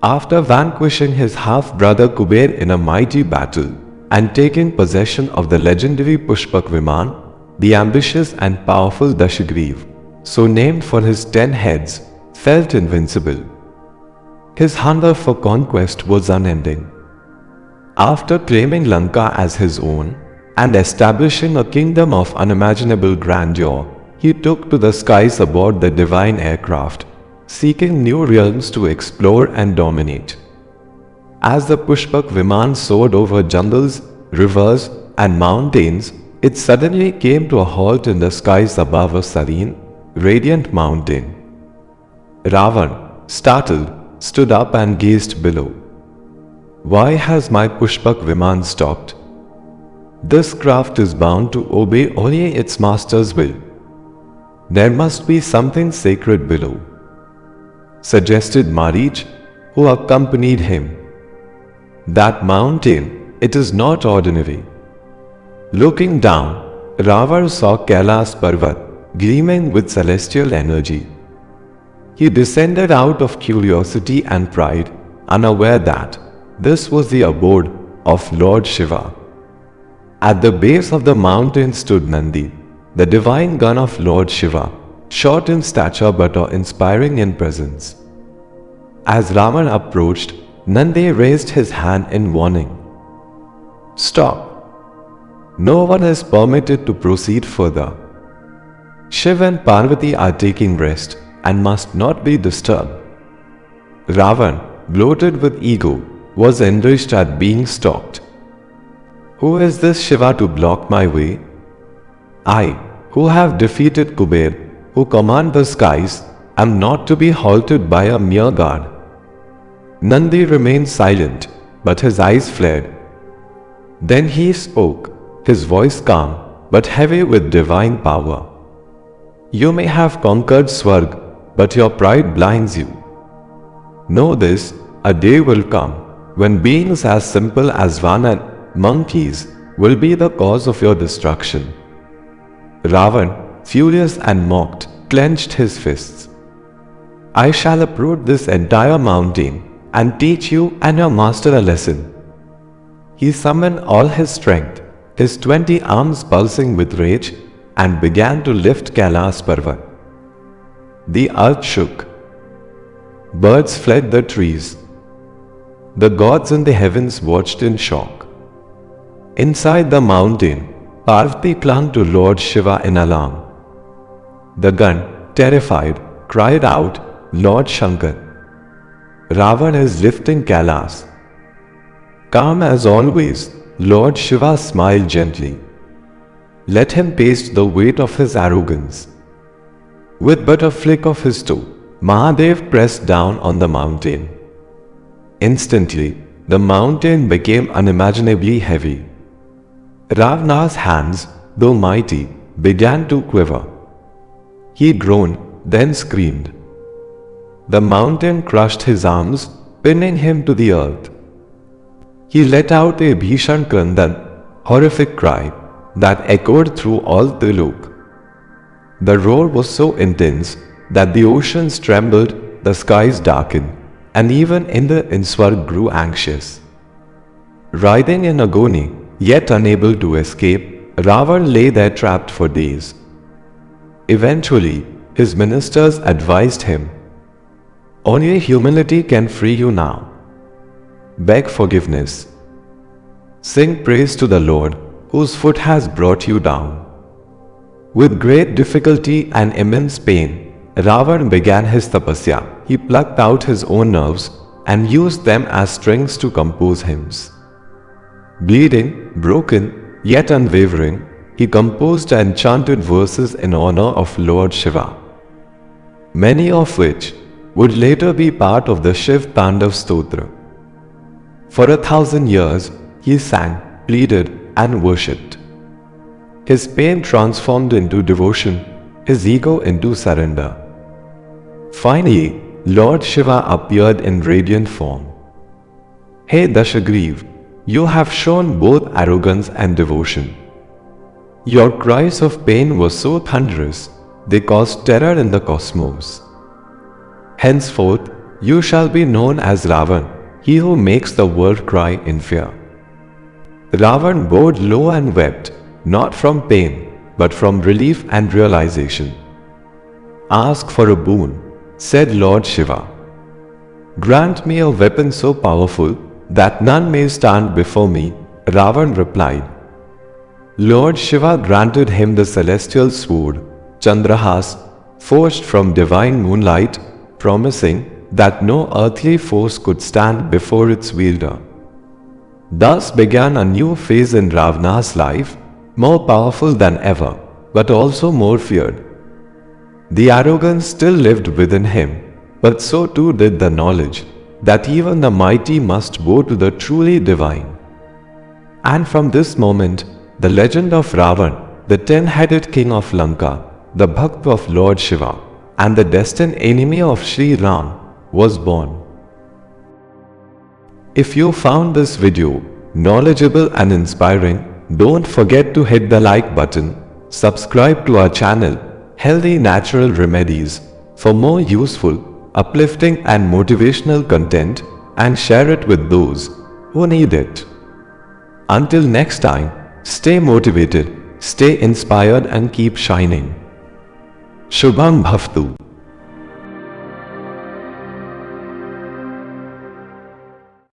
After vanquishing his half-brother Kuber in a mighty battle and taking possession of the legendary Pushpak Viman, the ambitious and powerful Dashagreev, so named for his 10 heads, felt invincible. His hunger for conquest was unending. After claiming Lanka as his own and establishing a kingdom of unimaginable grandeur, he took to the skies aboard the divine aircraft, seeking new realms to explore and dominate. As the Pushpak Viman soared over jungles, rivers, and mountains, it suddenly came to a halt in the skies above a serene, radiant mountain. Ravana, startled, stood up and gazed below. Why has my Pushpak Viman stopped? This craft is bound to obey only its master's will. There must be something sacred below, suggested Marich, who accompanied him. That mountain, it is not ordinary. Looking down, Ravana saw Kailash Parvat gleaming with celestial energy. He descended out of curiosity and pride, unaware that this was the abode of Lord Shiva. At the base of the mountain stood Nandi, the divine gun of Lord Shiva, short in stature but inspiring in presence. As Ravana approached, Nandi raised his hand in warning. Stop! No one is permitted to proceed further. Shiv and Parvati are taking rest and must not be disturbed. Ravana, bloated with ego, was enraged at being stalked. Who is this Shiva to block my way? I, who have defeated Kuber, who command the skies, am not to be halted by a mere guard. Nandi remained silent, but his eyes flared. Then he spoke, his voice calm, but heavy with divine power. You may have conquered Swarg, but your pride blinds you. Know this, a day will come, when beings as simple as Ravana and monkeys will be the cause of your destruction. Ravana, furious and mocked, clenched his fists. I shall uproot this entire mountain and teach you and your master a lesson. He summoned all his strength, his 20 arms pulsing with rage, and began to lift Kailash Parvat. The earth shook. Birds fled the trees. The gods in the heavens watched in shock. Inside the mountain, Parvati clung to Lord Shiva in alarm. The gun, terrified, cried out, Lord Shankar. Ravana is lifting Kailash. Calm as always, Lord Shiva smiled gently. Let him taste the weight of his arrogance. With but a flick of his toe, Mahadev pressed down on the mountain. Instantly, the mountain became unimaginably heavy. Ravana's hands, though mighty, began to quiver. He groaned, then screamed. The mountain crushed his arms, pinning him to the earth. He let out a Bhishan Krandan, horrific cry, that echoed through all Trilok. The roar was so intense that the oceans trembled, the skies darkened, and even Swarg grew anxious. Writhing in agony, yet unable to escape, Ravana lay there trapped for days. Eventually, his ministers advised him, only humility can free you now. Beg forgiveness. Sing praise to the Lord, whose foot has brought you down. With great difficulty and immense pain, Ravana began his tapasya. He plucked out his own nerves and used them as strings to compose hymns. Bleeding, broken, yet unwavering, he composed and chanted verses in honor of Lord Shiva, many of which would later be part of the Shiv Tandav Stotra. For 1,000 years, he sang, pleaded, and worshipped. His pain transformed into devotion, his ego into surrender. Finally, Lord Shiva appeared in radiant form. Hey Dashagreev, you have shown both arrogance and devotion. Your cries of pain were so thunderous, they caused terror in the cosmos. Henceforth, you shall be known as Ravana, he who makes the world cry in fear. Ravana bowed low and wept, not from pain, but from relief and realization. Ask for a boon, said Lord Shiva. Grant me a weapon so powerful that none may stand before me, Ravana replied. Lord Shiva granted him the celestial sword, Chandrahas, forged from divine moonlight, promising that no earthly force could stand before its wielder. Thus began a new phase in Ravana's life, more powerful than ever, but also more feared. The arrogance still lived within him, but so too did the knowledge that even the mighty must bow to the truly divine. And from this moment, the legend of Ravana, the 10-headed king of Lanka, the Bhakt of Lord Shiva, and the destined enemy of Sri Ram, was born. If you found this video knowledgeable and inspiring, don't forget to hit the like button, subscribe to our channel, Healthy Natural Remedies, for more useful, uplifting and motivational content, and share it with those who need it. Until next time, stay motivated, stay inspired and keep shining. Shubham Bhavtu.